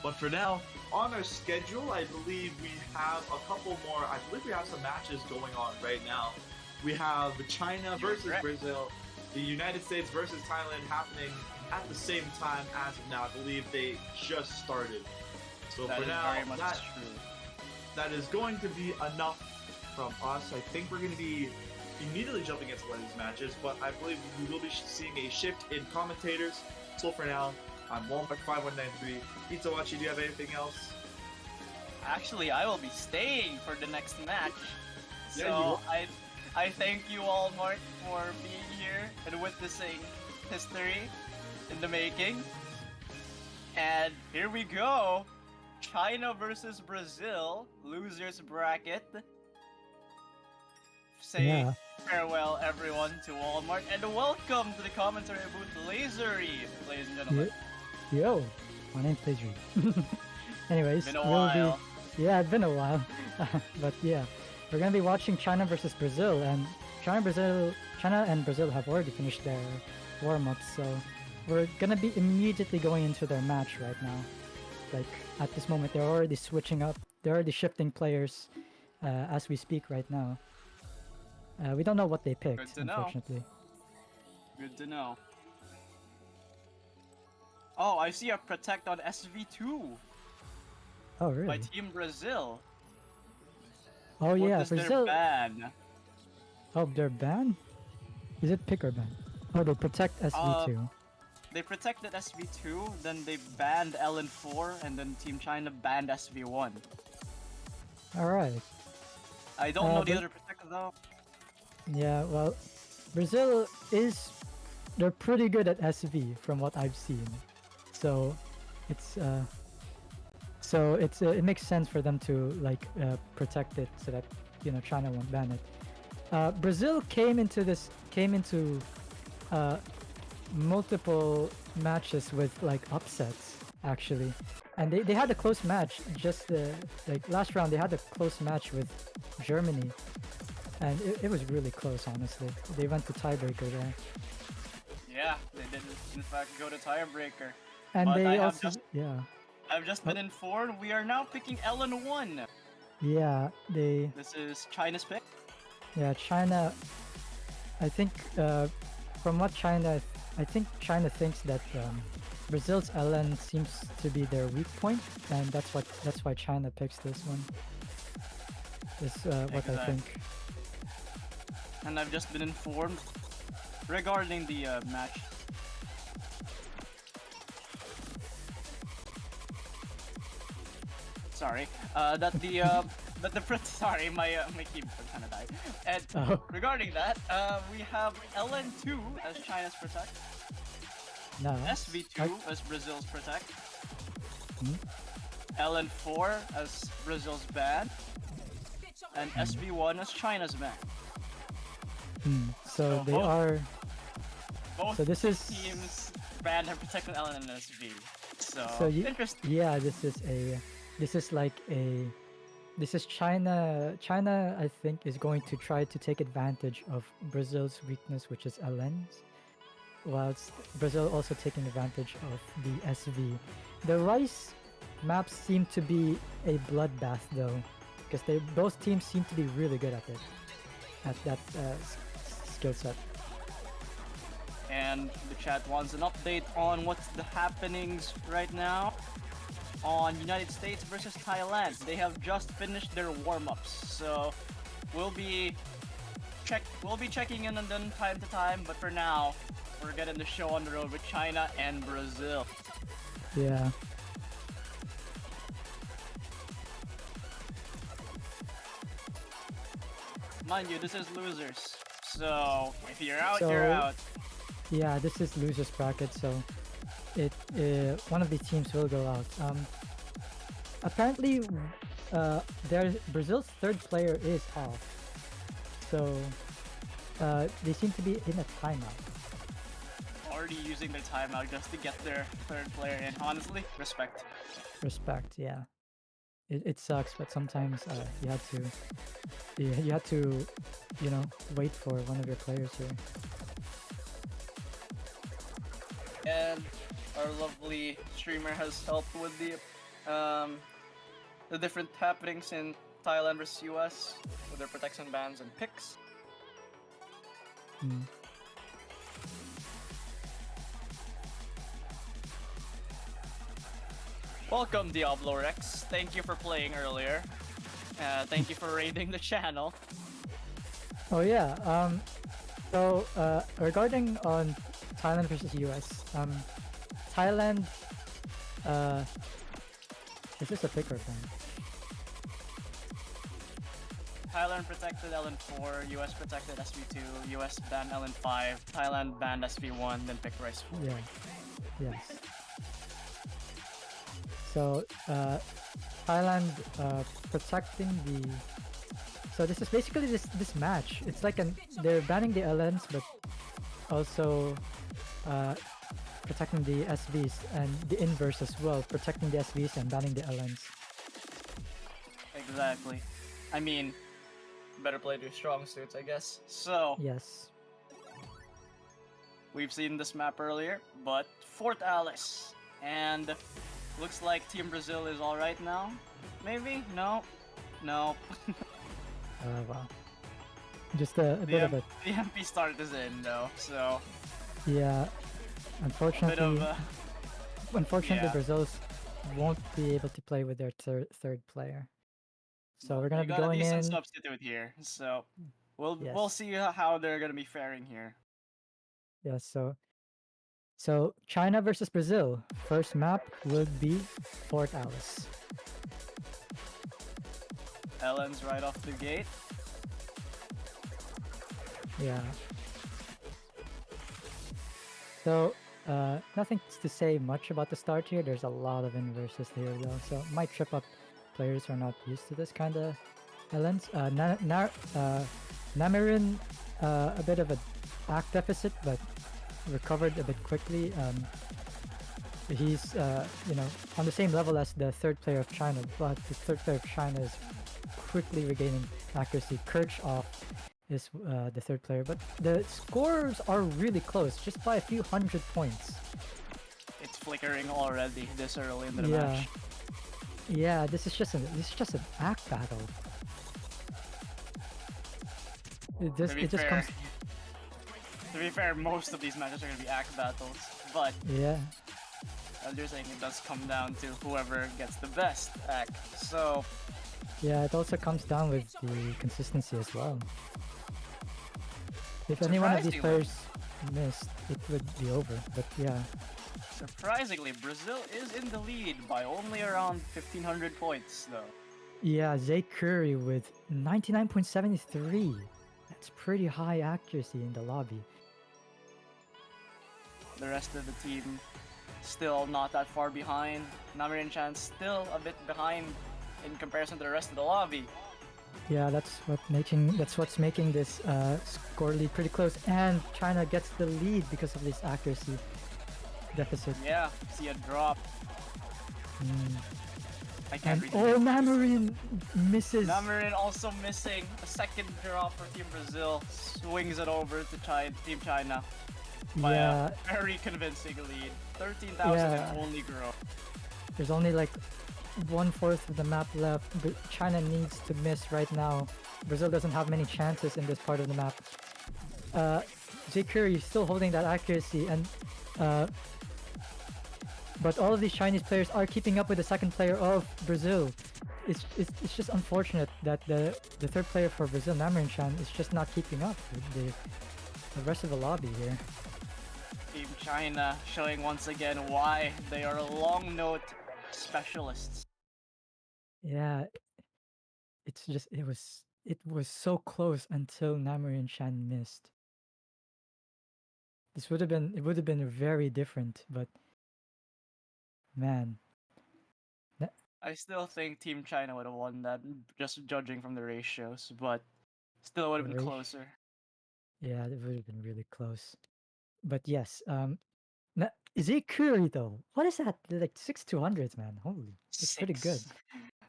But for now, on our schedule, I believe we have a couple more. I believe we have some matches going on right now. We have China versus Brazil, the United States versus Thailand happening at the same time as of now. I believe they just started. So That for is now, very much true. that is going to be enough from us. I think we're going to be immediately jumping into one of these matches, but I believe we will be seeing a shift in commentators. So for now, I'm Walmart5193. Itawachi, do you have anything else? Actually, I will be staying for the next match. Yeah, So I thank you all, Mark, for being here and witnessing history in the making. And here we go. China versus Brazil, losers bracket. Say farewell, everyone, to Walmart, and welcome to the commentary booth, Lasery, ladies and gentlemen. Yo, my name's Lasery. Anyways, Been a while. Yeah, it's been a while. But yeah, we're gonna be watching China versus Brazil, and China and Brazil have already finished their warm-ups, so we're gonna be immediately going into their match right now. Like at this moment, they're already switching up. They're already shifting players as we speak right now. We don't know what they picked, unfortunately. Good to know. Oh, I see a Protect on SV2 Oh, really? by Team Brazil. Oh, yeah, What is Brazil. their ban? Oh, their ban? Is it pick or ban? Oh, they protect SV2. They protected SV2, then they banned LN4, and then Team China banned SV1. Alright. I don't know the other protector though. Yeah, well, Brazil they're pretty good at SV from what I've seen. So it makes sense for them to like protect it so that China won't ban it. Brazil came into multiple matches with like upsets actually, and they had a close match. Just like last round they had a close match with Germany, and it was really close, honestly. They went to tiebreaker there. Yeah, they did in fact go to tiebreaker. And but they also I've just been informed we are now picking LN1. Yeah, This is China's pick. Yeah, China. I think from what I think China thinks that Brazil's LN seems to be their weak point, and that's why China picks this one. Is what I think. And I've just been informed regarding the match. Sorry, sorry, my keyboard kind of died. And regarding that, we have LN2 as China's protect. No. SV2 as Brazil's protect. LN4 as Brazil's ban. And SV1 as China's ban. So they are. Both so this is teams banned and protected LN and SV. So interesting. Yeah, this is China. China, I think, is going to try to take advantage of Brazil's weakness, which is LNs, whilst Brazil also taking advantage of the SV. The Rice maps seem to be a bloodbath, though, because both teams seem to be really good at it, at that skill set. And the chat wants an update on what's the happenings right now on United States versus Thailand. They have just finished their warm-ups, so we'll be checking in on them time to time. But for now, we're getting the show on the road with China and Brazil. Yeah. Mind you, this is losers. So if you're out, you're out. Yeah, this is losers bracket, so one of the teams will go out. Apparently, Brazil's third player is off, so they seem to be in a timeout. Already using their timeout just to get their third player in. Honestly, respect. Respect, yeah. It sucks, but sometimes you have to wait for one of your players here. And our lovely streamer has helped with the Um, the different happenings in Thailand versus US with their protection bans and picks. Mm. Welcome, Diablo Rex. Thank you for playing earlier. Thank you for raiding the channel. Oh yeah. So regarding on Thailand versus US, Thailand. Uh, is this a pick or ban? Thailand protected LN4, US protected SV2, US banned LN5, Thailand banned SV1, then picked Rice 4. Yeah. Yes. So Thailand protecting the. So this is basically this match. It's like they're banning the LNs, but also protecting the SVs and the inverse as well, protecting the SVs and banning the LNs. Exactly. I mean, better play to your strong suits, I guess. So, Yes. we've seen this map earlier, but Fort Alice. And looks like Team Brazil is alright now. Maybe? No. No. Wow. Just a bit of a The MP start is in though, so yeah. a bit Unfortunately, of a... unfortunately, yeah. Brazil's won't be able to play with their third player. So we're gonna They be got a going decent in. substitute here, so we'll Yes. see how they're gonna be faring here. Yes. So China versus Brazil. First map will be Fort Alice. Ellen's right off the gate. Yeah. So nothing to say much about the start here. There's a lot of inverses here though, so it might trip up players who are not used to this kind of Helens. Namirin, a bit of a back deficit, but recovered a bit quickly. He's on the same level as the third player of China, but the third player of China is quickly regaining accuracy. Kirchhoff is the third player, but the scores are really close, just by a few hundred points. It's flickering already this early in the Yeah. match. Yeah, this is just an act battle. It just comes. To be fair, most of these matches are gonna be act battles, but Yeah. as you're saying, it does come down to whoever gets the best act. So Yeah, it also comes down with the consistency as well. If any one of these Surprisingly. players missed, it would be over. But yeah, surprisingly, Brazil is in the lead by only around 1,500 points, though. yeah, Zay Curry with 99.73. That's pretty high accuracy in the lobby. The rest of the team still not that far behind. Namirin Chan still a bit behind in comparison to the rest of the lobby. Yeah, that's what's making this score lead pretty close, and China gets the lead because of this accuracy deficit. Yeah, see a drop. Mm. I can't And read the names. Namirin misses. Namirin also missing a second drop for Team Brazil. Swings it over to Team China by Yeah, a very convincing lead. 13,000 Yeah. and only grow. there's only like 1/4 of the map left. But China needs to miss right now. Brazil doesn't have many chances in this part of the map. Zay Curry is still holding that accuracy, and but all of these Chinese players are keeping up with the second player of Brazil. It's just unfortunate that the third player for Brazil, Namirin Chan, is just not keeping up with the rest of the lobby here. Team China showing once again why they are long note specialists. Yeah, it was so close until Namirin Chan missed. It would have been very different, but man, I still think Team China would have won that, just judging from the ratios, but still would have been Raish- closer. yeah, it would have been really close. But yes, Zay Curry though, what is that? Like 6/200s, man. Holy, that's pretty good. 6.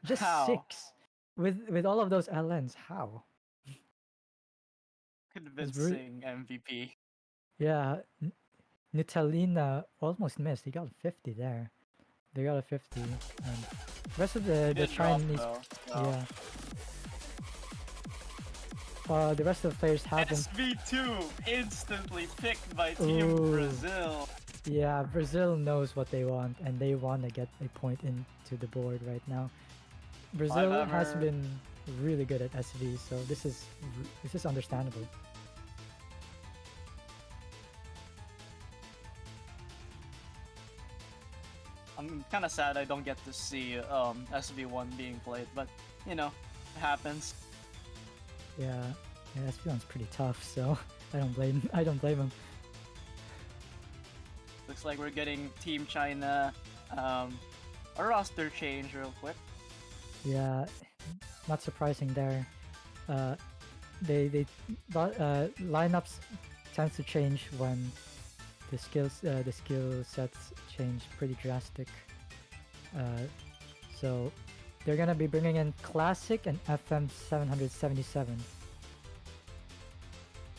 Just How? 6 with all of those LNs. How? It's really, Convincing MVP. yeah. Nutalina almost missed. He got 50 there. They got a 50, and rest of He the did drop Chinese, though. So. yeah. The rest of the players haven't. SB2 instantly picked by Team Ooh. Brazil. Yeah, Brazil knows what they want, and they want to get a point into the board right now. Brazil has Hammer. been really good at SV, so this is understandable. I'm kind of sad I don't get to see SB1 being played, but you know, it happens. Yeah, yeah, SV1's pretty tough, so I don't blame him. Looks like we're getting Team China a roster change real quick. Yeah, not surprising there. Uh, lineups tends to change when the skill sets change pretty drastic. So they're gonna be bringing in Classic and FM 777.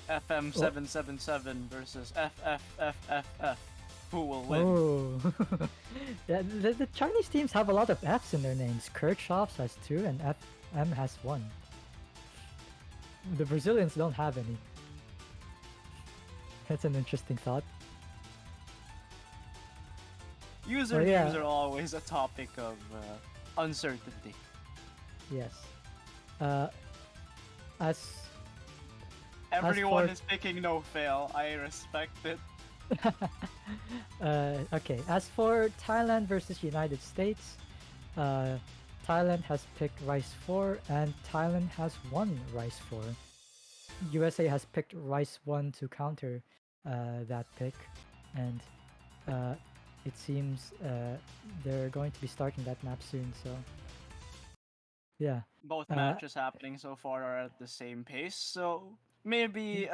FM 777 versus FFFFF. Who will win? Oh, yeah. The Chinese teams have a lot of Fs in their names. Kirchhoff's has 2 and FM has 1. The Brazilians don't have any. That's an interesting thought. Usernames are always a topic of uncertainty. Yes. As Everyone is picking no fail. I respect it. okay. As for Thailand versus United States, Thailand has picked Rice 4 and Thailand has won Rice 4. USA has picked Rice 1 to counter that pick, and it seems they're going to be starting that map soon, so yeah. Both matches happening so far are at the same pace, so maybe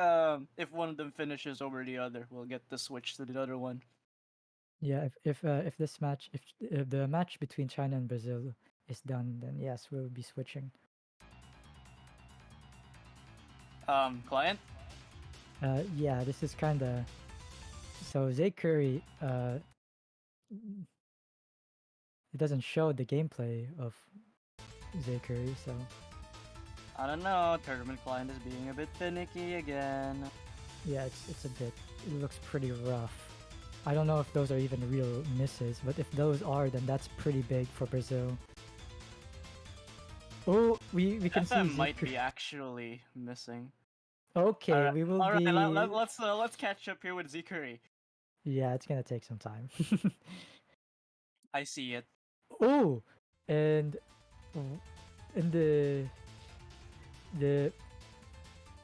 if one of them finishes over the other, we'll get the switch to the other one. Yeah, if this match, if the match between China and Brazil is done, then yes, we'll be switching. Client? Yeah, this is kind of so Zay Curry. It doesn't show the gameplay of Zay Curry, so I don't know. Tournament Client is being a bit finicky again. yeah, it's a bit. It looks pretty rough. I don't know if those are even real misses, but if those are, then that's pretty big for Brazil. Oh, we can see FM might be actually missing. Okay, we will All be. right, let's catch up here with Zikuri. Yeah, it's gonna take some time. I see it. Oh, and in the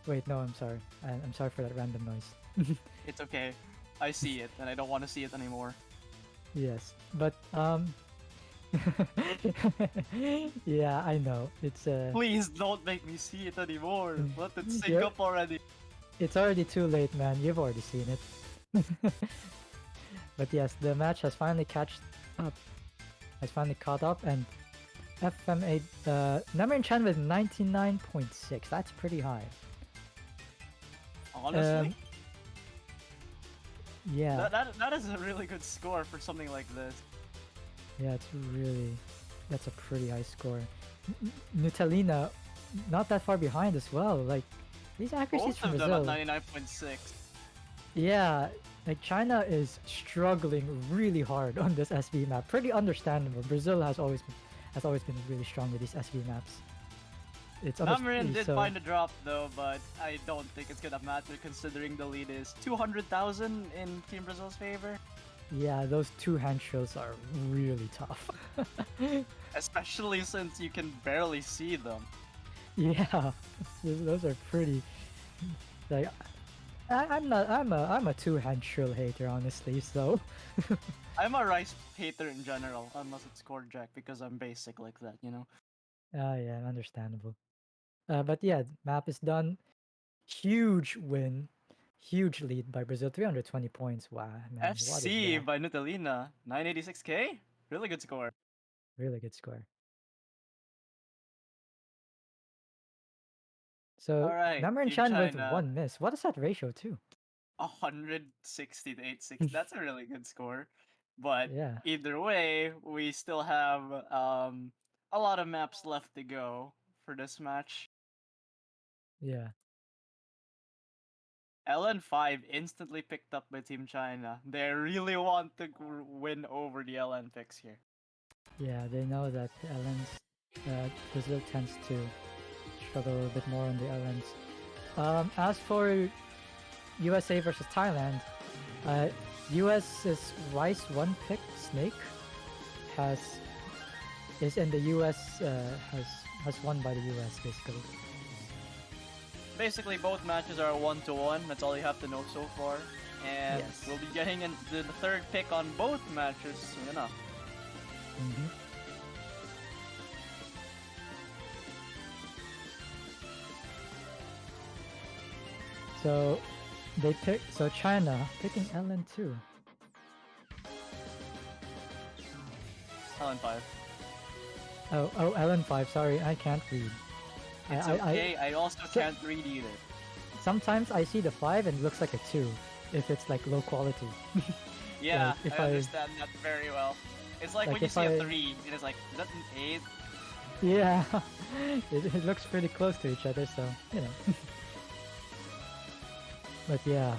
wait, no, I'm sorry. I'm sorry for that random noise. It's okay. I see it, and I don't want to see it anymore. Yes, but yeah, I know. It's Please don't make me see it anymore. Let it sync Yeah. up already. It's already too late, man. You've already seen it. But yes, the match has finally caught up, and FMA Namerin Chan with 99.6. That's pretty high. Honestly, Yeah, that is a really good score for something like this. yeah, that's a pretty high score. Nutelina, not that far behind as well. Like these accuracies Both from of them Brazil. at 99.6. Yeah, like China is struggling really hard on this SV map. Pretty understandable. Brazil has always been really strong with these SV maps. It's Namerin did so, find a drop though, but I don't think it's gonna matter considering the lead is 200,000 in Team Brazil's favor. yeah, those two hand trills are really tough. Especially since you can barely see them. Yeah, those are pretty. Like, I'm a two hand trill hater honestly. So I'm a Rice hater in general, unless it's Cord Jack because I'm basic like that, you know? yeah, understandable. But yeah, map is done. Huge win, huge lead by Brazil, 320 points. Wow, man, what is FC that? by Nutelina, 986k? Really good score. Really good score. So Alright, Namerin Team Chan with China, one miss. What is that ratio too? 160 to 860. That's a really good score. But Yeah, either way, we still have a lot of maps left to go for this match. yeah, LN5 instantly picked up by Team China. They really want to win over the LN picks here. yeah. They know that the LNs, Brazil tends to struggle a bit more on the LNs. As for USA versus Thailand, US's Rice 1 pick Snake has is in the US has won by the US basically. Basically, both matches are 1-1. That's all you have to know so far. And Yes. we'll be getting the third pick on both matches soon enough. Hmm. So they pick China picking LN2. LN5. Oh, LN5. Sorry, I can't read. It's okay. I also can't read either. Sometimes I see the 5 and it looks like a 2 if it's like low quality. Yeah, Like, if I I- understand that very well. It's like, Like when you if see a I- 3, it is like, is that an 8? Yeah, it looks pretty close to each other, so you know. But yeah,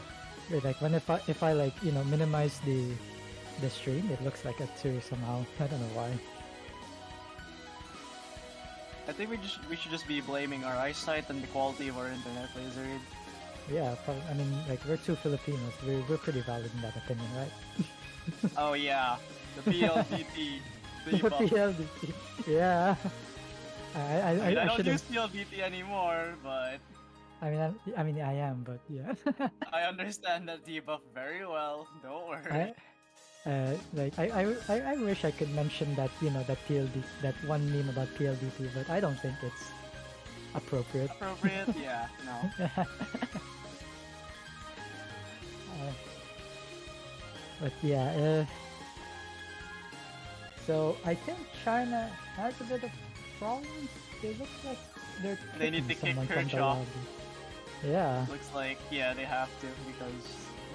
like when if I like minimize the stream, it looks like a 2 somehow. I don't know why. I think we should just be blaming our eyesight and the quality of our internet, Laserade. Yeah, probably, I mean, like we're two Filipinos. We're pretty valid in that opinion, right? Oh yeah, the PLDT The debuff. PLDT. Yeah. I mean, I I don't should use have. PLDT anymore, but I mean, I am, but yeah. I understand that debuff very well. Don't worry. Like I wish I could mention that that that one meme about PLDT, but I don't think it's appropriate. Appropriate? Yeah, no. But yeah, so I think China has a bit of problems. They look like they're They need to kicking kick someone from the Kershaw. lobby. Yeah. Looks like, yeah, they have to because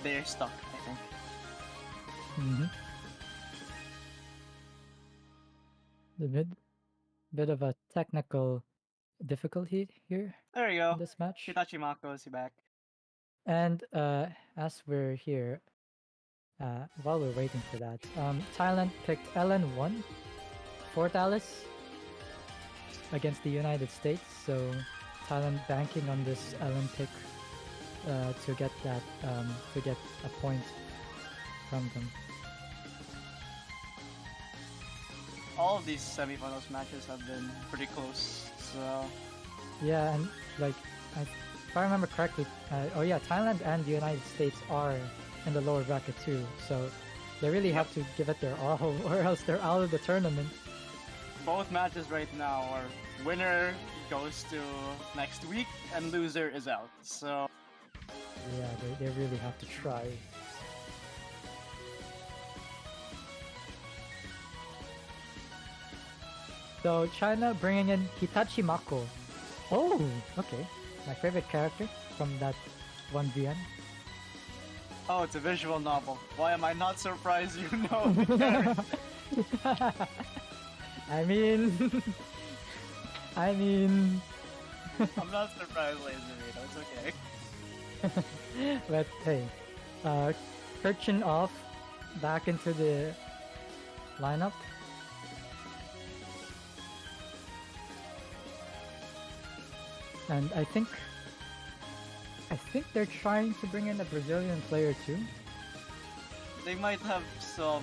they're stuck, I think. Mm-hmm. A bit of a technical difficulty here There you in go. this match. Hitachi Mako is back. And as we're here, while we're waiting for that, Thailand picked LN1, Fort Alice against the United States. So Thailand banking on this LN pick to get that to get a point from them. All of these semifinals matches have been pretty close, so Yeah, and like if I remember correctly, oh yeah, Thailand and the United States are in the lower bracket too. So they really have to give it their all, or else they're out of the tournament. both matches right now are winner goes to next week and loser is out. So Yeah, they really have to try. So China bringing in Hitachi Mako. Oh, okay. My favorite character from that 1VN. oh, it's a visual novel. Why am I not surprised you know the character? I mean, I mean, I'm not surprised, Laserito. It's okay. but hey, Kirchen off back into the lineup. And I think they're trying to bring in a Brazilian player too. They might have some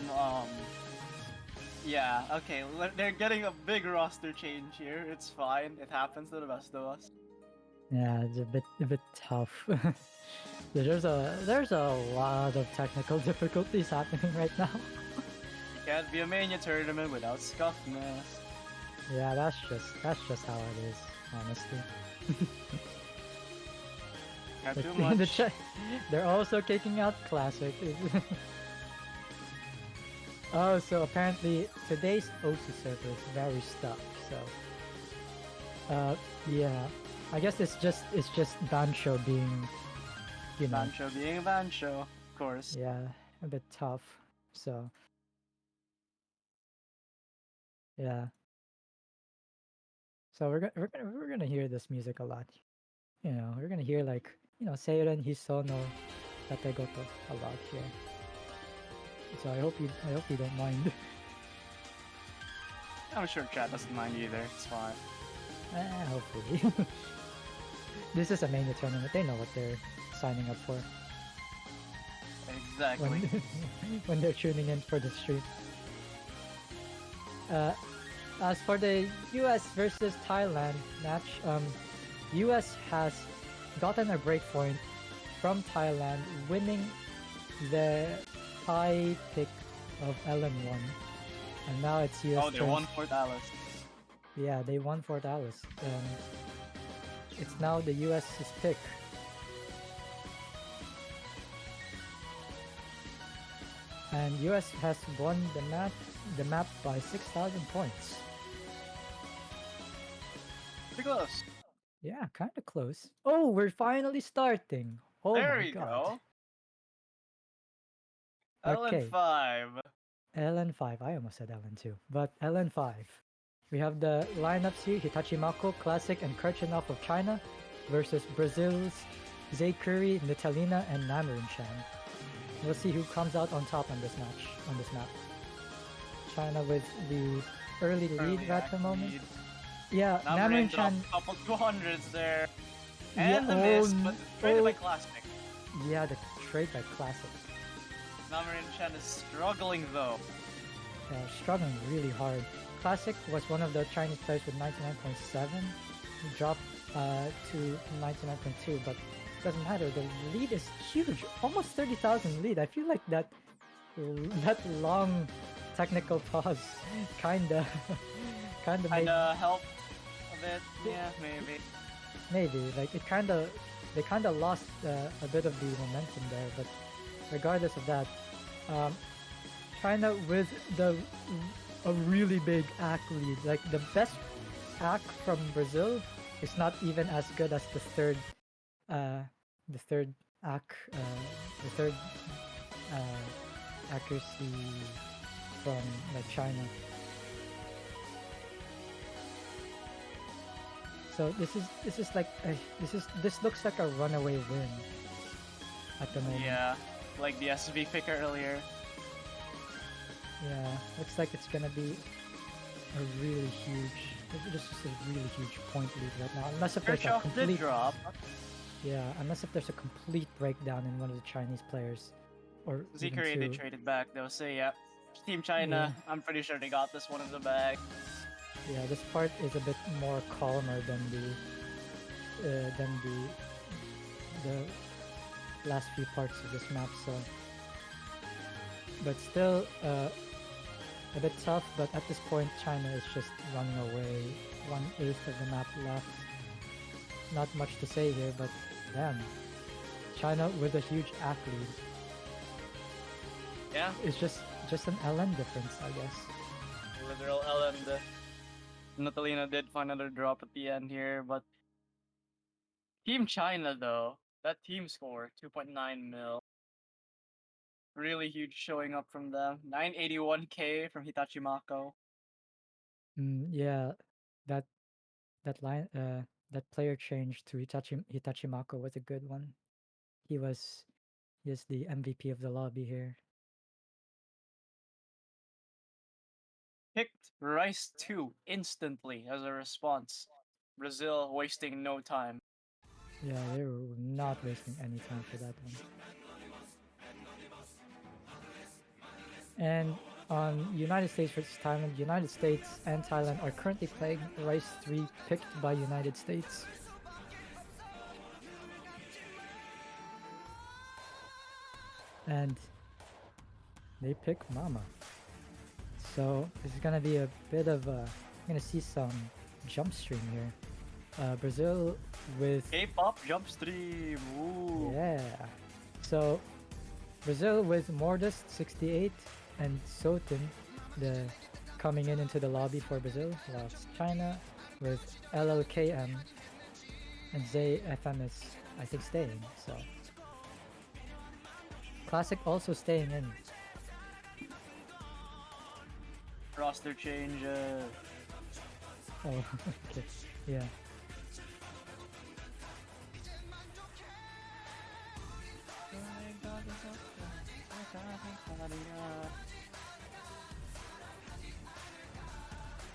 yeah, okay. They're getting a big roster change here. It's fine. It happens to the best of us. Yeah, it's a bit tough. there's a lot of technical difficulties happening right now. Can't be a Mania tournament without Scuffness. Yeah, that's just how it is, honestly. Not Like, too the much. they're also kicking out Classic. Oh, so apparently today's OC server is very stuck. So, yeah, I guess it's just Bancho being, Bancho being a Bancho, of course. yeah, a bit tough. So, Yeah. So we're gonna hear this music a lot. You know, we're gonna hear like Seiren Hisono Tategoto a lot here. So I hope you don't mind. I'm sure chat doesn't mind either. It's fine. Hopefully. This is a Mania tournament. They know what they're signing up for Exactly. when when they're tuning in for the stream. As for the US versus Thailand match, US has gotten a break point from Thailand, winning the Thai pick of LN1. And now it's US Oh, they turns. won for Dallas. Yeah, they won for Dallas. It's now the US's pick. And US has won the map by 6,000 points. Pretty close. Yeah, kind of close. Oh, we're finally starting. Oh There my you god. go. Okay. LN5. LN5. I almost said LN2, but LN5. We have the lineups here: Hitachi Mako, Classic, and Kirchhoff of China versus Brazil's Zay Curry, Nitalina, and Namarin Chan. We'll see who comes out on top on this match, on this map. China with the early lead at the moment. Lead. Yeah, Namarin Chan. Couple 200s there. Yeah, And the miss, but traded by Classic. Yeah, the trade by Classic. Namarin Chan is struggling though. Struggling really hard. Classic was one of the Chinese players with 99.7. He dropped to 99.2, but doesn't matter. The lead is huge, almost 30,000 lead. I feel like that long technical pause kinda Helped a bit. Yeah, maybe. maybe like they kinda lost a bit of the momentum there. But regardless of that, China with a really big ACK lead. Like the best ACK from Brazil is not even as good as the third ACK, the third accuracy from like China. So this looks like a runaway win at the moment. Yeah, like the SV pick earlier. Yeah, looks like it's gonna be a really huge, this is a really huge point lead right now. Unless if there's a Kirchhoff did complete drop. Yeah, unless if there's a complete breakdown in one of the Chinese players, or even Zikari they two. traded back. They'll say, yeah. Team China, I'm pretty sure they got this one in the bag. Yeah, this part is a bit more calmer than the last few parts of this map. So, but still a bit tough. But at this point, China is just running away. 1/8 of the map left. Not much to say here, but damn, China with a huge athlete. Yeah. It's just an LN difference, I guess. Literal LM. Natalina did find another drop at the end here, but Team China though, that team score 2.9 mil. Really huge showing up from them. 981k from Hitachi Mako. Yeah, that that player change to Hitachi Mako was a good one. He is the MVP of the lobby here. Picked Rice 2 instantly as a response. Brazil wasting no time. Yeah, they were not wasting any time for that one. And on United States versus Thailand, United States and Thailand are currently playing Rice 3 picked by United States. And they pick Mama. So this is gonna be a bit of a, I'm gonna see some jump stream here. Brazil with K-pop jump stream. Ooh. Yeah. So Brazil with Mordus 68 and Sotin coming into the lobby for Brazil, whilst China with LLKM and Zay FM is I think staying. So Classic also staying in. Roster changes. Oh, okay. Yeah.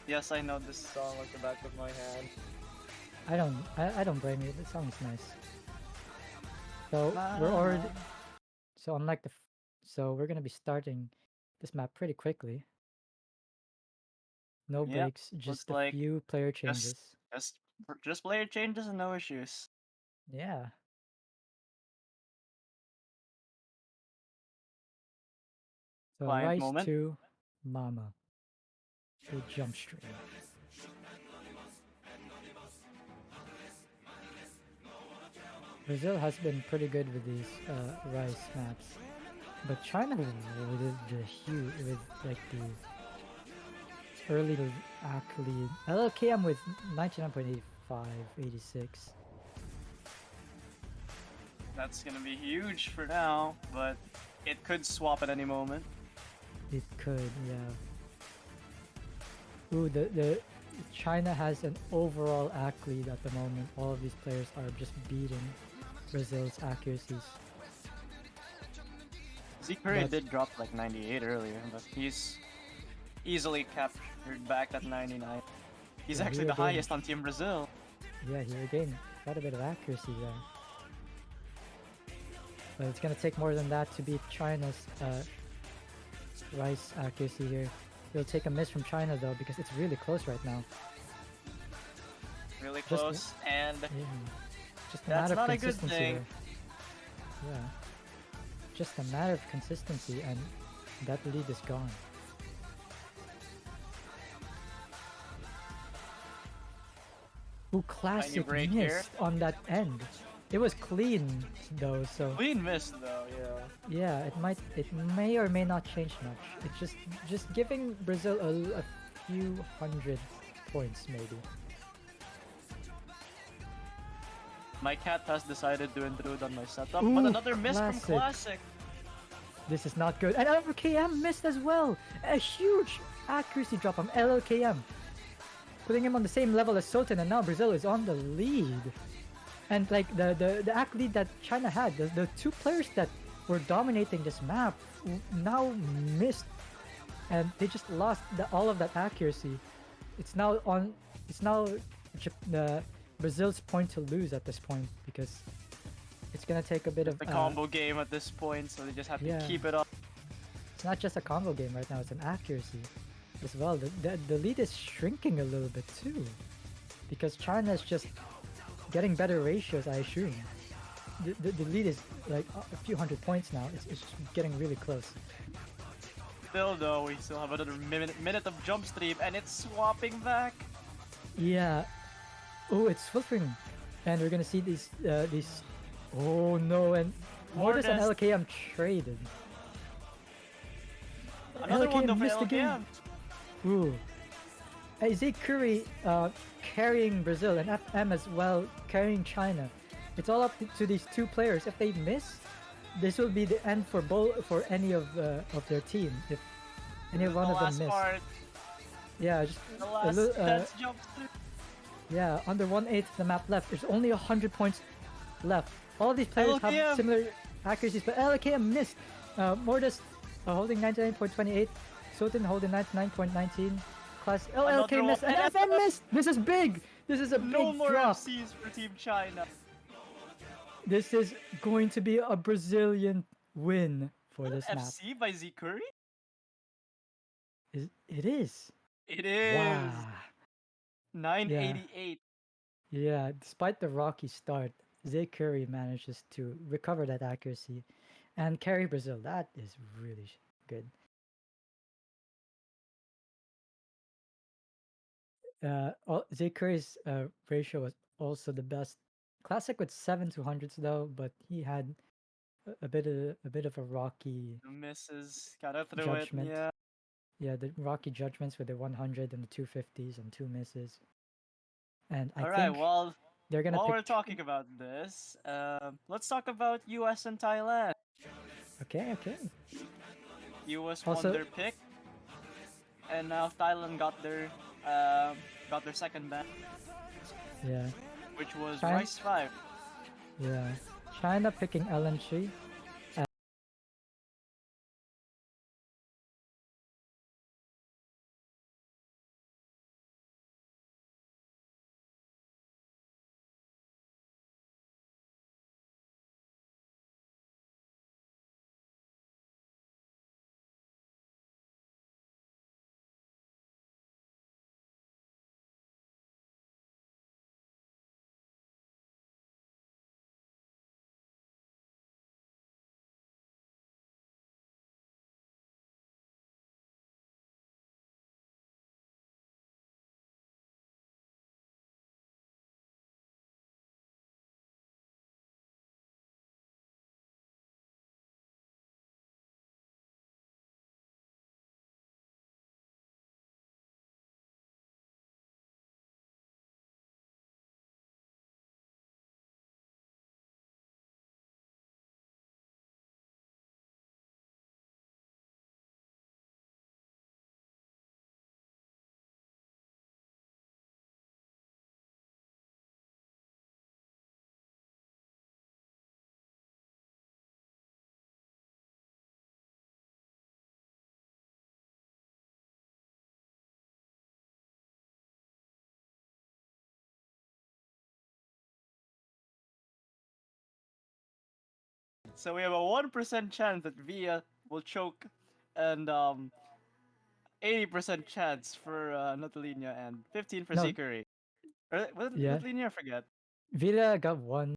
Yes, I know this song like the back of my hand. I don't blame you. The song's nice. So we're already so unlike so we're gonna be starting this map pretty quickly. No Yep, breaks, looks just a like few player just changes. just just player changes and no issues. Yeah. So Client Rise moment. to Mama. The jump stream. Brazil has been pretty good with these Rise maps. But China with the huge with like the early act lead. LLKM with 99.85, 86. That's gonna be huge for now, but it could swap at any moment. It could, yeah. Ooh, the China has an overall act lead at the moment. All of these players are just beating Brazil's accuracies. Zikuri But- did drop like 98 earlier, but he's easily captured back at 99. He's Yeah, actually he the regained- highest on Team Brazil. Yeah, he regained quite a bit of accuracy there. But it's gonna take more than that to beat China's Rice accuracy here. It'll take a miss from China though because it's really close right now. Really Just- close, and Yeah. Just a That's matter of not a good consistency thing. here. Yeah. Just a matter of consistency and that lead is gone. Ooh, classic break miss here. on that end. It was clean though, so clean miss though, yeah. yeah, it may or may not change much. It's just giving Brazil a few hundred points maybe. My cat has decided to intrude on my setup, Ooh, but another miss from classic. Classic. This is not good. And LLKM missed as well. A huge accuracy drop from LLKM. Putting him on the same level as Sultan, and now Brazil is on the lead. And like the act lead that China had, the two players that were dominating this map now missed, and they just lost all of that accuracy. It's now Brazil's point to lose at this point because it's gonna take a bit of The combo game at this point, so they just have yeah. to keep it up. It's not just a combo game right now; it's an accuracy as well. The lead is shrinking a little bit too, because China is just getting better ratios, I assume. The lead is like a few hundred points now. It's getting really close. Still though, we still have another minute of jump stream, and it's swapping back. Yeah. Oh, it's flipping, and we're gonna see these. Oh no! And Mortis and Mortis. LKM traded. Another one though for missed again. LKM. Ooh. Isaac Curry carrying Brazil and FM as well carrying China. It's all up to these two players. If they miss, this will be the end for any of their team. If any one of them miss. Part, Yeah, just the a last little, dance jump stream. yeah, under 1/8 of the map left. There's only 100 points left. All these players LKM. have similar accuracies, but LKM missed. Mortis holding 99.28, Sultan holding 99.19. Class Another LK missed, one, and and FM missed. This is big. This is a No big more drop. FCs for Team China. This is going to be a Brazilian win for this map. FC by Zikuri? It is. It is. Wow. 988. Yeah, despite the rocky start, Zay Curry manages to recover that accuracy and carry Brazil. That is really good. Zay Curry's ratio was also the best. Classic with 7/200s though, but he had a bit of a rocky The misses. Gotta throw judgment. it. Yeah. Yeah, the rocky judgments with the 100 and the 250s and 2 misses. And I Alright, think well, they're gonna while pick. we're talking about this, let's talk about US and Thailand. Okay, okay. US Also- won their pick. and now Thailand got their second ban, Yeah. which was China, Rice 5. yeah. China picking LNG. So we have a 1% chance that Via will choke, and 80% chance for Nuttalinia, and 15 for No, Zikari. Or was it yeah. Nuttalinia? I forget. Villa got one.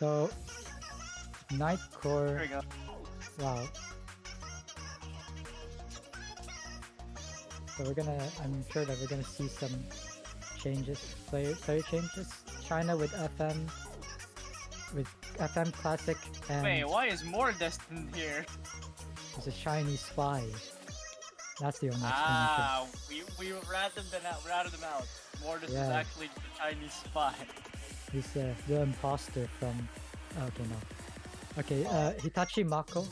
So, There Nightcore. we go. Wow. So I'm sure that we're gonna see some changes, player changes. China with FM Classic, and Wait, why is more destined here? there's a shiny spy. That's the only explanation. Ah, we ratted them out. Mortis is Yeah. actually the Chinese spy. He's the imposter from. Okay, no. Okay, Hitachi Mako,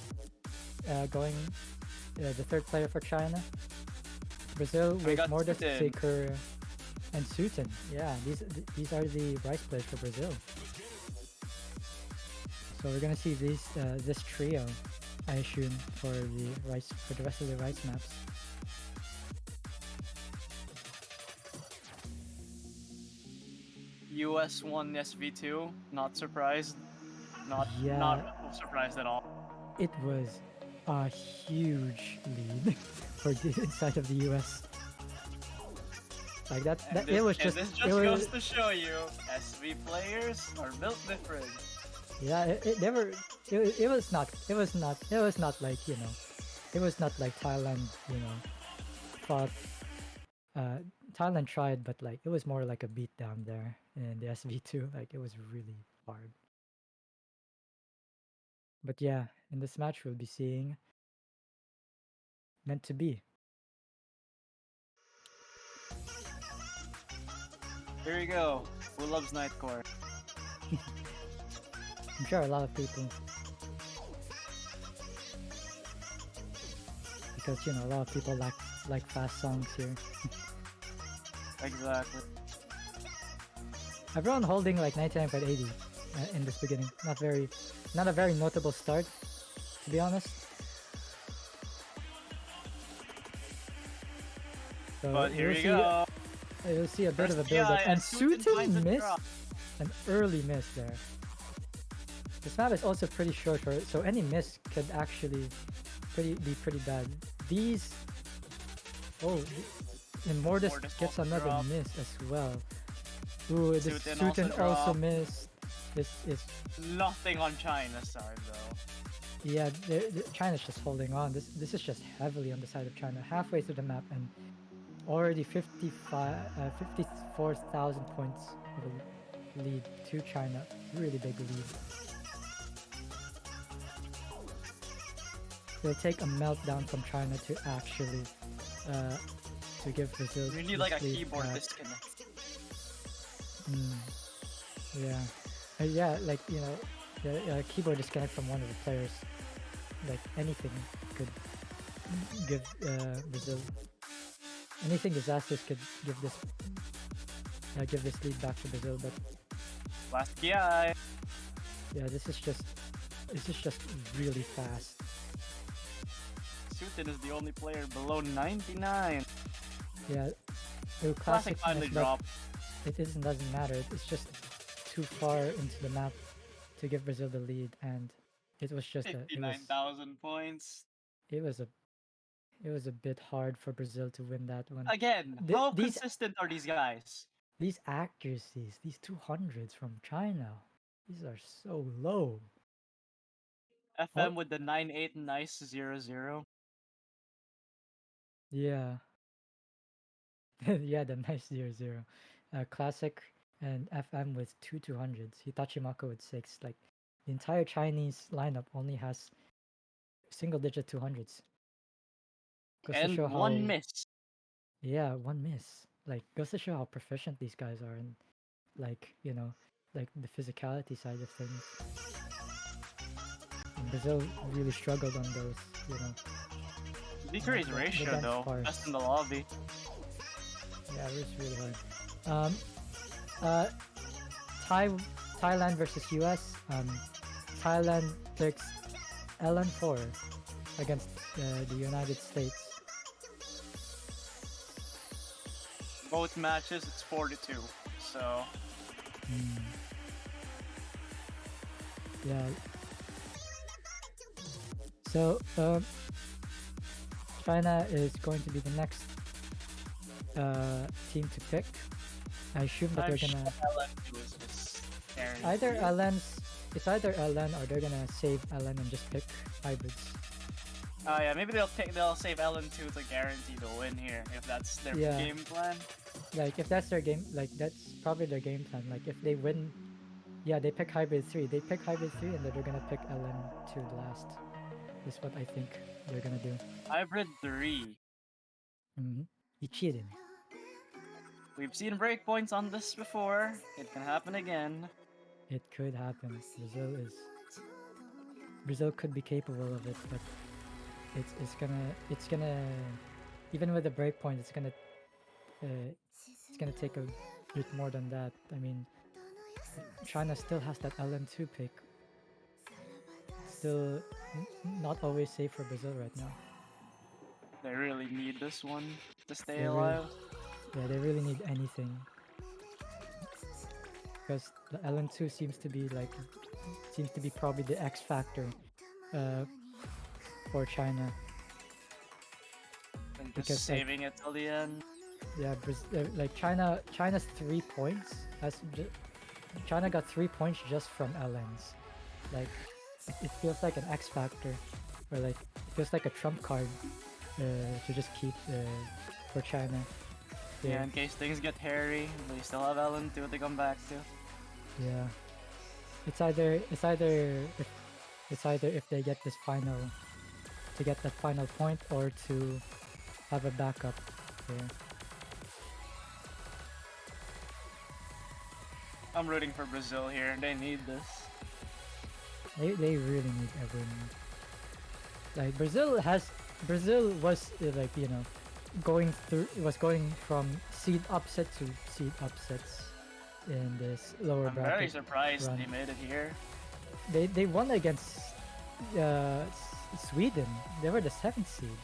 going the third player for China. Brazil We with got Mortis, Suten. Faker, and Suten. Yeah, these are the rice players for Brazil. So we're gonna see this trio, I assume, for the rest of the rice maps. US won SV2. Not surprised. Not Yeah. surprised at all. It was a huge lead for the inside of the US. Like that it was just this it was, goes to show you SV players are built different. yeah, it was not like, you know, it was not like Thailand, you know, fought Thailand tried, but like it was more like a beat down there in the SV2. Like it was really hard. But yeah, in this match we'll be seeing meant to be. Here we go. Who loves Nightcore? I'm sure a lot of people, because you know a lot of people like fast songs here. Exactly. Everyone holding like 99.80 in this beginning. Not a very notable start, to be honest. So But here we'll we see, go. You'll see a bit First of a build-up, DI, and Suten finds Suten the missed drop. an early miss there. This map is also pretty short, so any miss could actually be pretty bad. These, and Mortis Mortis gets also another dropped. miss as well. Ooh, this Suten Suten also also dropped. missed. This is, Nothing on China's side though. yeah, China's just holding on. This is just heavily on the side of China, halfway through the map, and already 54,000 points of a lead to China. Really big lead. It'll take a meltdown from China to actually to give Brazil. You need this like a lead keyboard back. disconnect. Yeah. Yeah, like, you know, the keyboard disconnect from one of the players. Like anything could give Brazil. Anything disastrous could give this lead back to Brazil, but Last GI. yeah, this is just really fast. Suten is the only player below 99. Yeah, Classic classic finally miss, but dropped. doesn't matter. It's just too far into the map to give Brazil the lead, and it was just 59,000 points. it was a bit hard for Brazil to win that one. Again, how consistent are these guys? These accuracies, these 200s from China, these are so low. FM with the 9-8 nice 0-0. Yeah. Yeah, the nice 0-0. Classic and FM with 200s. Hitachi Mako with 6. Like, the entire Chinese lineup only has single-digit 200s. Goes to And show one miss. Yeah, one miss. Like, goes to show how proficient these guys are, and like, you know, like the physicality side of things. And Brazil really struggled on those, you know. Decrease the ratio dense though. parts. Best in the lobby. Yeah, it was really hard. Thailand versus US. Thailand picks LN4 against the United States. Both matches it's 4-2. So Yeah. So China is going to be the next team to pick. I assume that they're gonna LN2 is just carrying. either LN's it's either LN or they're gonna save LN and just pick hybrids. Oh yeah, maybe they'll save LN2 to guarantee the win here if that's their Yeah. game plan. Like if that's their game, like that's probably their game plan. Like if they win, yeah, they pick hybrid 3. They pick hybrid 3 and then they're gonna pick LN2 last. Is what I think they're gonna do. Hybrid 3. You cheated. We've seen breakpoints on this before. It can happen again. It could happen. Brazil could be capable of it, but it's gonna even with the breakpoint, it's gonna take a bit more than that. I mean, China still has that LN2 pick. Still not always safe for Brazil right now. They really need this one to stay They alive. Yeah, they really need anything. Because the LN2 seems to be probably the X factor for China. And Because, just saving it till the end. Yeah, like China's 3 points China got 3 points just from LNs. Like it feels like an X factor, or like it feels like a trump card to just keep for China. Yeah, in case things get hairy, they still have LN2 to come back to. Yeah, it's either if they get that final point, or to have a backup there. I'm rooting for Brazil here. They need this. They really need every move. Like Brazil was like, you know, going from seed upset to seed upsets in this lower I'm bracket. very surprised run. they made it here. They won against Sweden. They were the 7th seed.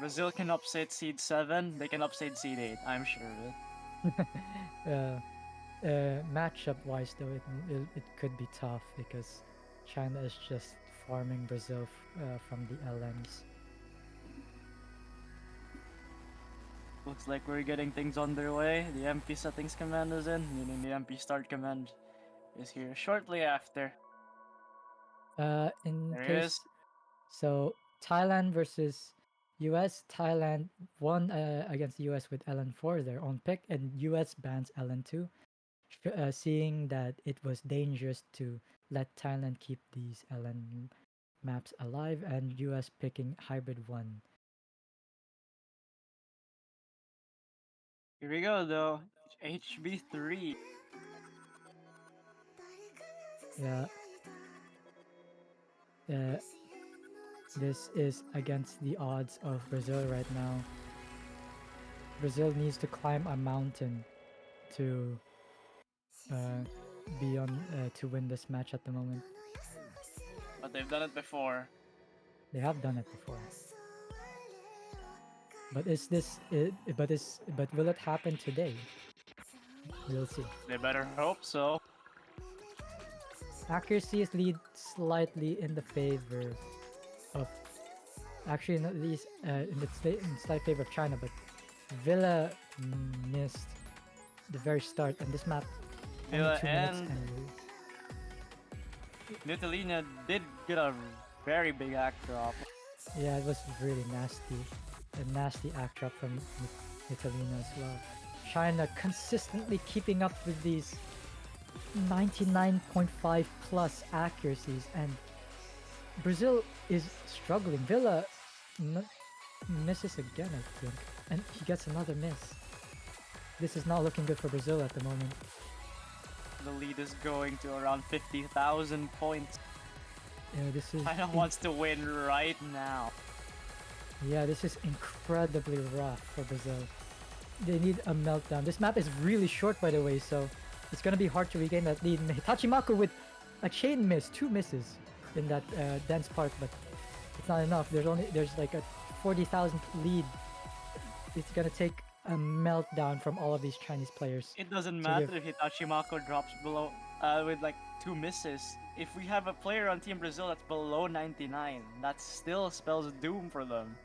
Brazil can upset seed 7, they can upset seed 8, I'm sure of it. Matchup wise though, it could be tough because China is just farming Brazil from the LMs. Looks like we're getting things underway. The MP settings command is in, meaning the MP start command is here shortly after. In There he case, is. so Thailand versus US. Thailand won against the US with LN4, their own pick, and US bans LN2, seeing that it was dangerous to let Thailand keep these LN maps alive, and US picking hybrid 1. Here we go though. HB3. Yeah. This is against the odds of Brazil right now. Brazil needs to climb a mountain to to win this match at the moment. But they've done it before. They have done it before. But but will it happen today? We'll see. They better hope so. Accuracy is lead slightly in the favor of, actually not these in slight favor of China, but Villa missed the very start, and this map Villa only 2 minutes and and Nutelina did get a very big act drop. yeah, it was really nasty. A nasty act drop from Italina as well. China consistently keeping up with these 99.5 plus accuracies, and Brazil is struggling. Villa misses again, I think, and he gets another miss. This is not looking good for Brazil at the moment. The lead is going to around 50,000 points. Yeah, this is China wants to win right now. Yeah, this is incredibly rough for Brazil. They need a meltdown. This map is really short, by the way, so it's gonna be hard to regain that lead. Hitachimaku with a chain miss, 2 misses in that dense part, but it's not enough. There's like a 40,000 lead. It's gonna take a meltdown from all of these Chinese players. It doesn't So matter if Hitachimako drops below with like 2 misses. If we have a player on Team Brazil that's below 99, that still spells doom for them.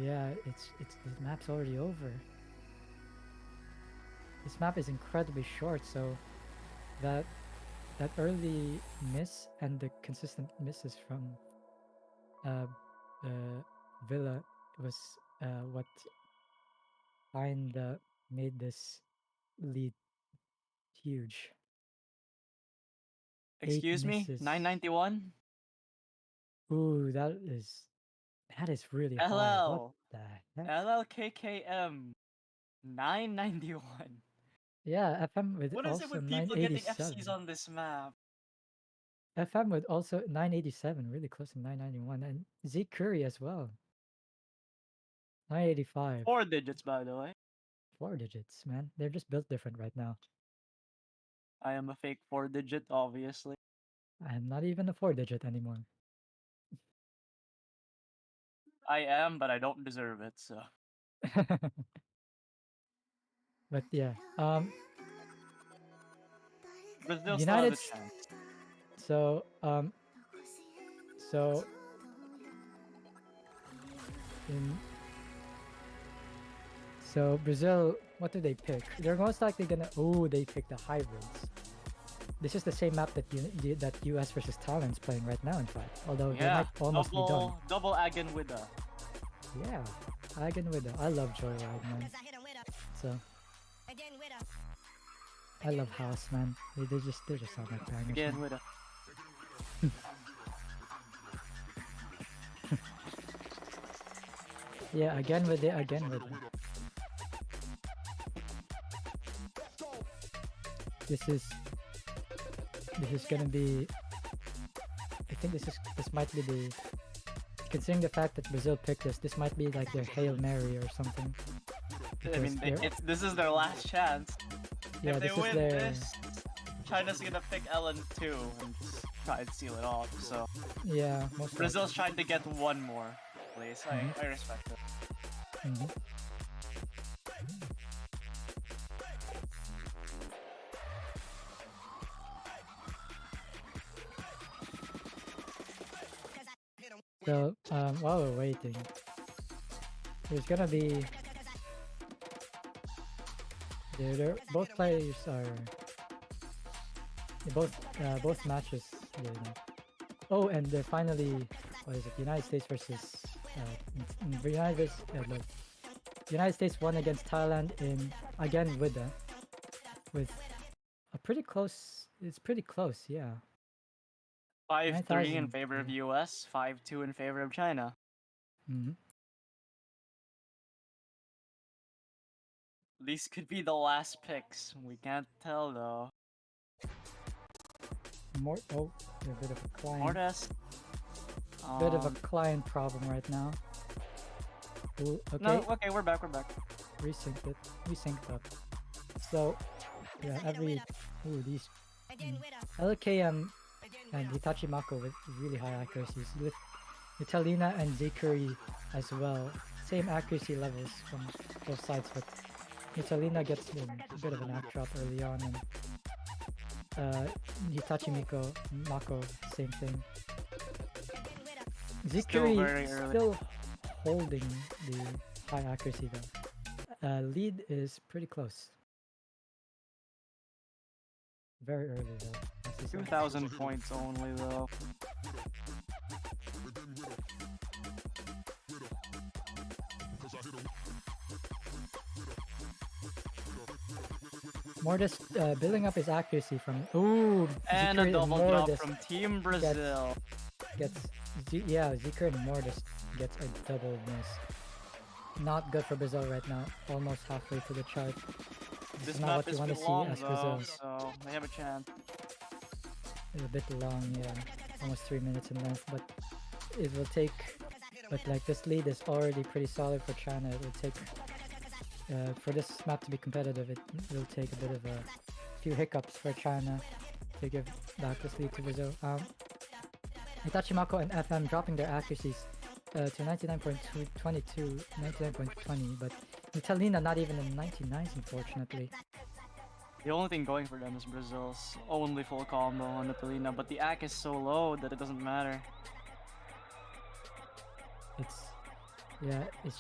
Yeah, it's this map's already over. This map is incredibly short, so that that early miss and the consistent misses from uh, Villa was what kinda made this lead huge. 8 Excuse me, misses. 991. Ooh, that is really high. What LL the heck? LLKKM 991. Yeah, FM with What is it also with people getting FCs 987. on this map? FM with also 987, really close to 991, and Z Curry as well. 985. 4 digits, by the way. 4 digits, man. They're just built different right now. I am a fake 4 digit, obviously. I'm not even a 4 digit anymore. I am, but I don't deserve it, so. But yeah, Brazil still has United. a chance. So so in so Brazil, what do they pick? They're most likely gonna. Oh, they pick the hybrids. This is the same map that US versus Thailand's playing right now. In fact, although they Yeah, might almost be done. double Agen with a. Yeah, Again with I love Joyride, man. So I love House, man. They just sound like bangers. Again Man. with a. Yeah, again with it. This is gonna be. I think this might be the. Considering the fact that Brazil picked this might be like their Hail Mary or something. I mean, this is their last chance. Yeah, if they this win is their. this, China's gonna pick Ellen too and just try and seal it off. So Yeah, most Brazil's trying to get one more place. I respect it. Mm-hmm. So while we're waiting, there's gonna be. Both players are. Both matches. You know. Oh, and they're finally. What is it? United States versus. United States won against Thailand again with a pretty close. It's pretty close, yeah. 5-3 in 9,000, favor of yeah. US, 5-2 in favor of China. Mm-hmm. These could be the last picks. We can't tell though. A bit of a client. Mortis. Bit of a client problem right now. Ooh, okay. No, okay, we're back. Resynced it. Resynced up. So, yeah, these LKM and Hitachi Mako with really high accuracies. With Italina and Zikuri as well. Same accuracy levels from both sides, but Italina gets a bit of an act drop early on, and Hitachi Mako, same thing. Zikuri still holding the high accuracy though. Lead is pretty close. Very early though. 2,000 points only though. Mortis building up his accuracy from and Zikuri a double Mortis drop from Team Brazil. Zikuri and Mortis gets a double miss. Not good for Brazil right now. Almost halfway to the chart. This is not map what you is want to see long as though, Brazil. so they have a chance. It's a bit long, yeah. Almost 3 minutes in length, but it will take. But like this lead is already pretty solid for China. It will take. For this map to be competitive, it will take a bit of a few hiccups for China to give back this lead to Brazil. Hitachi Mako and FM dropping their accuracies to 99.22, 99.20, but Italina not even in 99s, unfortunately. The only thing going for them is Brazil's only full combo on Italina, but the AC is so low that it doesn't matter. It's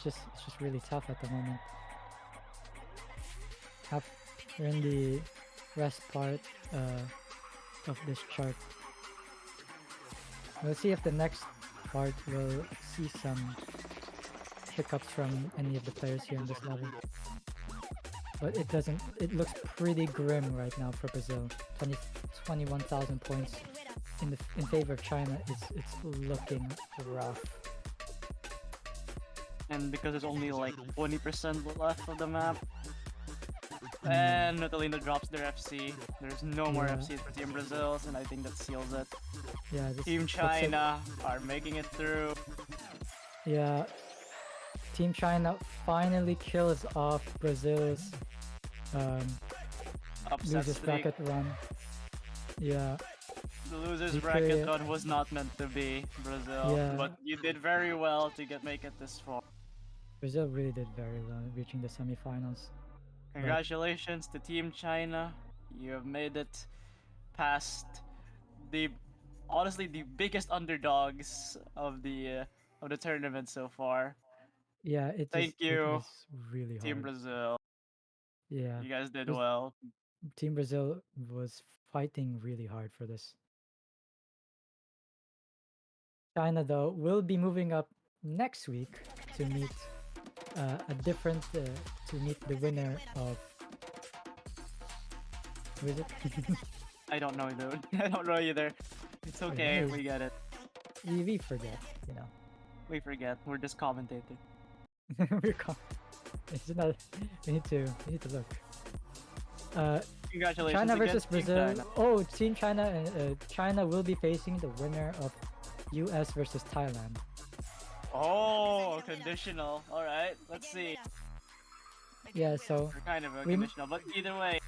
just really tough at the moment. We're in the rest part. of this chart. We'll see if the next part will see some hiccups from any of the players here in this level. But it doesn't. It looks pretty grim right now for Brazil. 21,000 points in favor of China. It's looking rough. And because there's only like 20% left of the map, and Natalina drops their FC. There's no more Yeah. FCs for Team Brazil, and I think that seals it. Yeah, this Team looks like- China are making it through. yeah, Team China finally kills off Brazil's Upset losers streak. bracket run. Yeah, The losers Because- bracket run was not meant to be, Brazil. Yeah. But you did very well to make it this far. Brazil really did very well, reaching the semifinals. Congratulations to Team China. You have made it past the honestly the biggest underdogs of the tournament so far. Yeah, it Thank it you, was really Team hard. Brazil. Yeah, You guys did Braz- well. Team Brazil was fighting really hard for this. China, though, will be moving up next week to meet to meet the winner of. Who is it? I don't know, dude. I don't know either. It's okay. knows? We get it. we forget, you know. We forget. We're just commentating. We're it's not. We need to look. Congratulations China again, versus Team Brazil. China. Oh, Team China and China will be facing the winner of U.S. versus Thailand. Oh, conditional. All right. Let's see. Yeah, so We're kind of We- conditional, but either way,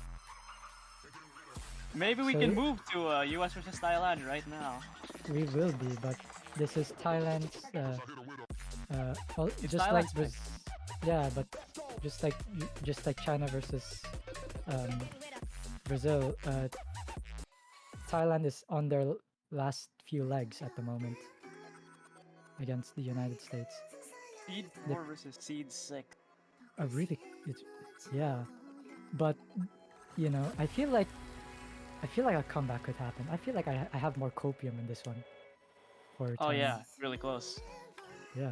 maybe we So can we- move to U.S. versus Thailand right now. we will be, but this is Thailand's. Well, It's just like Thailand's pick. yeah, but just like China versus Brazil, Thailand is on their last few legs at the moment against the United States. Seed 4 versus Seed 6. Really, it's yeah, but you know, I feel like a comeback could happen. I feel like I have more copium in this one. For Oh China. yeah, really close. Yeah.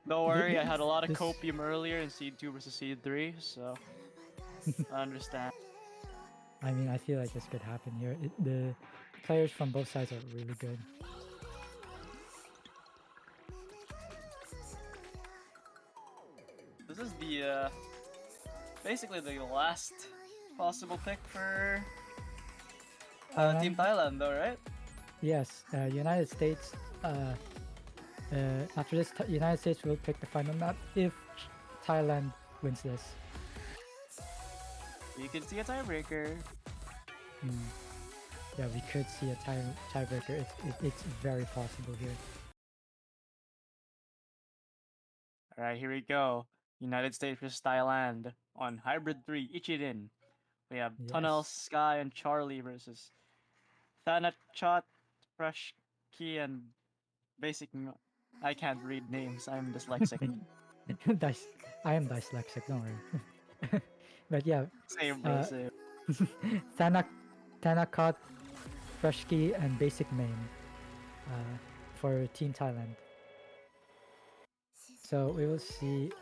Don't worry, I had a lot of This- copium earlier in Seed 2 versus Seed 3, so I understand. I mean, I feel like this could happen here. The players from both sides are really good. This is the basically the last possible pick for Team Thailand, though, right? Yes, United States. After this, United States will pick the final map if Thailand wins this. You can see a tiebreaker. Yeah, we could see a tiebreaker. It's very possible here. All right, here we go. United States versus Thailand on Hybrid 3 Ichirin. We have Tunnel, Yes. Sky, and Charlie versus Thanachot, Freshki, and Basic. I can't read names. I'm dyslexic. I am dyslexic. Don't worry. But yeah, Same, bro. Same. Tanakot, Freshki, and Basic Main for Team Thailand. So we will see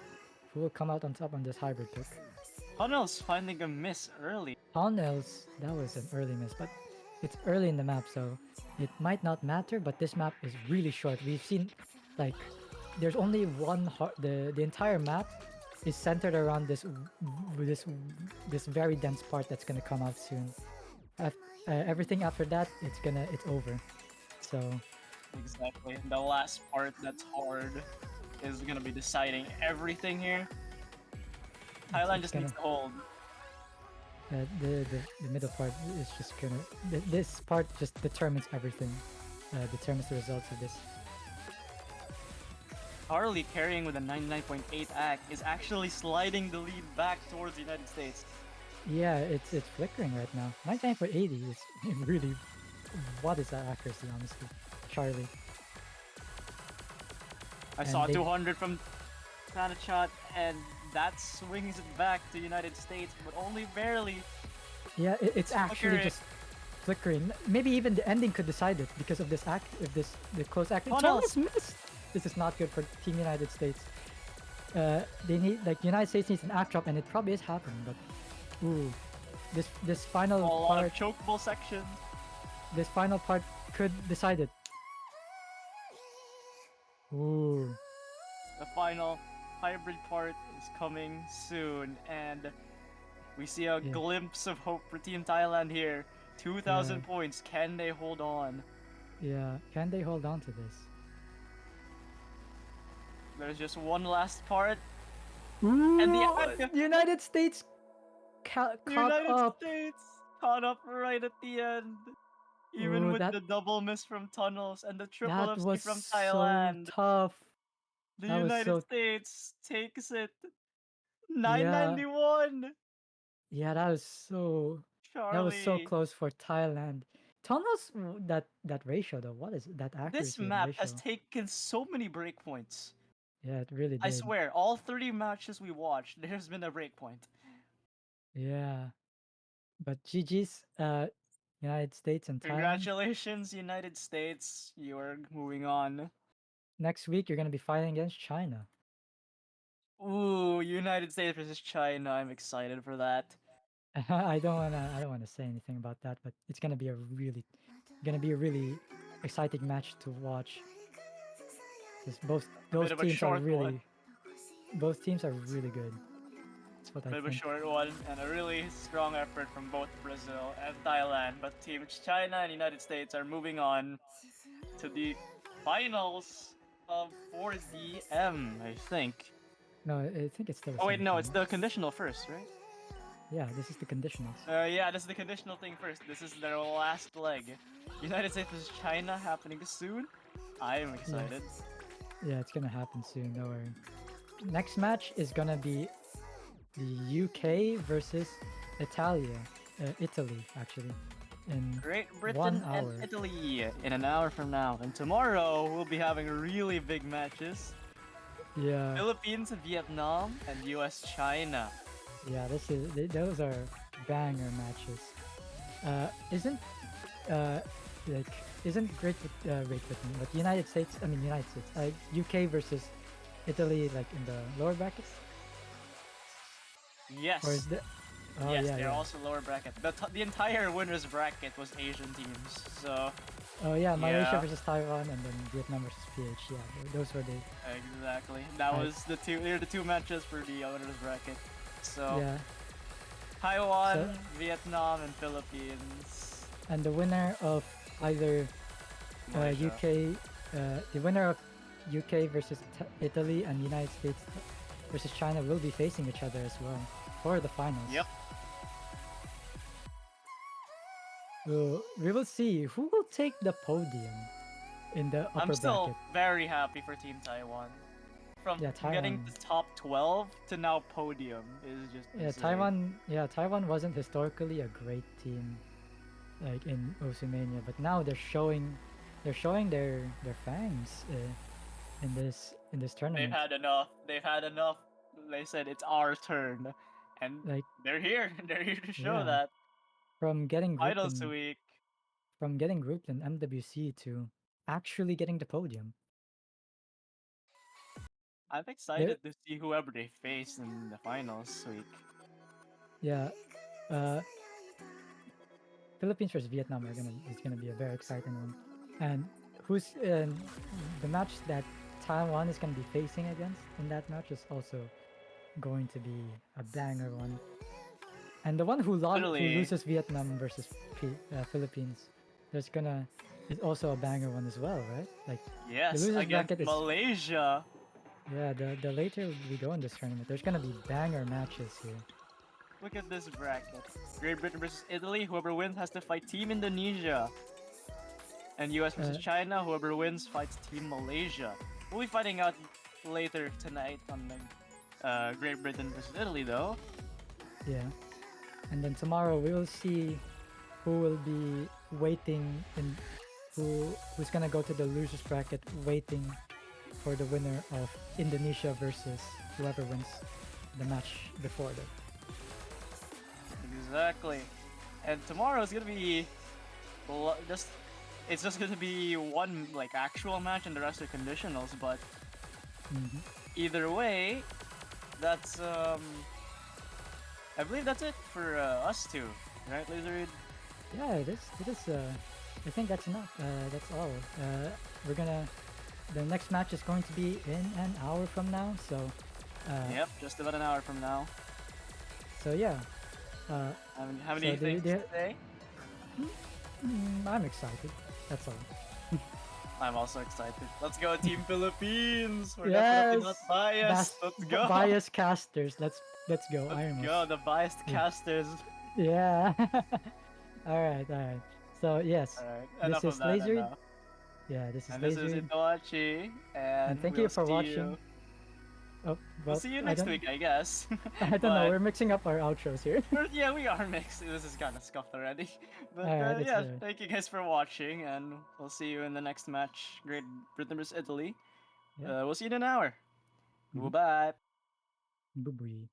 who will come out on top on this hybrid pick. Tunnel's finding a miss early. Tunnels, that was an early miss, but it's early in the map, so it might not matter. But this map is really short. We've seen, like, there's only one. The entire map is centered around this very dense part that's gonna come out soon. Everything after that, it's over. So Exactly. The last part that's hard is gonna be deciding everything here. Thailand just needs to hold. the middle part is just gonna. This part just determines everything. Determines the results of this. Harley carrying with a 99.8 act is actually sliding the lead back towards the United States. Yeah, it's flickering right now. 99 for 80 is really. What is that accuracy, honestly? Charlie. I And saw they- 200 from Thanachot, and that swings it back to United States, but only barely. Yeah, it's actually flickering. just flickering. Maybe even the ending could decide it because of this act. If the close act. Tunnels! Tunnels missed. This is not good for Team United States. They need United States needs an act drop, and it probably is happening. But ooh, this final A lot part, of chokeable sections. this final part could decide it. Ooh, The final hybrid part is coming soon, and we see a Yeah. glimpse of hope for Team Thailand here. 2,000 points. Can they hold on? yeah. Can they hold on to this? There's just one last part. Ooh, And the United States caught United up. States caught up right at the end. Even Ooh, with that the double miss from Tunnels and the triple that FC was from so Thailand, tough. the That was United so States takes it. yeah. 991. Yeah, that was so Charlie. close for Thailand. Tunnels that ratio though. What is that This accuracy and map has ratio? taken so many breakpoints. Yeah, it really I did. swear, all 30 matches we watched, there's been a breakpoint. Yeah, but GG's, United States and Thailand. Congratulations, United States. You are moving on. Next week you're gonna be fighting against China. Ooh, United States versus China. I'm excited for that. I don't wanna say anything about that, but it's gonna be a really exciting match to watch. Because A bit of a short one. both teams are really good. That's what A I bit of a think. short one, and a really strong effort from both Brazil and Thailand. But teams China and United States are moving on to the finals of 4DM, I think. No, I think it's still the Oh wait, no, it's semifinals. the conditional first, right? Yeah, this is the conditionals. Yeah, this is the conditional thing first. This is their last leg. United States versus China happening soon. I am excited. Yeah, it's gonna happen soon. Don't worry. Next match is gonna be the UK versus Italy actually, in Great 1 Britain and hour. Italy in an hour from now. And tomorrow we'll be having really big matches. Yeah, Philippines, Vietnam, and US China. yeah. Those are banger matches. Isn't like isn't Great Britain, but United States? I mean United States. UK versus Italy, like in the lower brackets, Yes. or is the? Oh yes, yeah, they're yeah. also lower bracket. The entire winners bracket was Asian teams. So Oh yeah, Malaysia Yeah. versus Taiwan, and then Vietnam versus PH. Yeah, those were the. exactly. That Right. was the two. They were the two matches for the winners bracket. So Yeah, Taiwan, So- Vietnam, and Philippines. and the winner of either Malaysia. the winner of UK versus Italy and United States versus China will be facing each other as well for the finals. Yep. We will see who will take the podium in the upper I'm still bracket. very happy for Team Taiwan. From Yeah, getting Taiwan. the top 12 to now podium is just Yeah, insane. Taiwan wasn't historically a great team, like in Oceania, but now they're showing their fangs in this tournament. They've had enough. They've had enough. They said it's our turn, and Like they're here. They're here to show yeah, that. from getting grouped Finals in week. MWC to actually getting the podium. I'm There, excited to see whoever they face in the finals week. yeah, uh, Philippines versus Vietnam is gonna be a very exciting one, and who's the match that Taiwan is gonna be facing against in that match is also going to be a banger one. And the one who Literally, loses Vietnam versus Philippines, is also a banger one as well, right? Like yes, losers against bracket is Malaysia. yeah. The later we go in this tournament, there's gonna be banger matches here. Look at this bracket. Great Britain versus Italy. Whoever wins has to fight Team Indonesia. And US versus Uh, China. Whoever wins fights Team Malaysia. We'll be finding out later tonight on the Great Britain versus Italy, though. Yeah, and then tomorrow we will see who will be waiting in who's gonna go to the losers bracket waiting for the winner of Indonesia versus whoever wins the match before that. Exactly. And tomorrow is gonna be just it's just gonna be one like actual match and the rest are conditionals. But Mhm. either way, that's I believe that's it for us two, right, Lizard? Yeah, it is. It is. I think that's enough. That's all. We're gonna. The next match is going to be in an hour from now. So. Yep, just about an hour from now. So yeah. Uh, Have so anything to say? I'm excited. That's all. I'm also excited. Let's go, Team Philippines! We're definitely Yes. not biased. Let's go. Bias casters. Let's go. Let's Iron go, the biased Yeah. casters. Yeah. All right. All right. So yes, Alright, this enough of is that Lasered. enough. Yeah, this is And this is Lasered. Itoachi, And and thank you we'll for see watching. you. Oh, We'll well, see you I next don't. week, I guess. I don't know. We're mixing up our outros here. Yeah, we are mixed. This is kind of scuffed already. But All right. It's yeah, alright. thank you guys for watching, and we'll see you in the next match. Great Britain vs Italy. Yeah. We'll see you in an hour. Mhm. Bye. Bye-bye.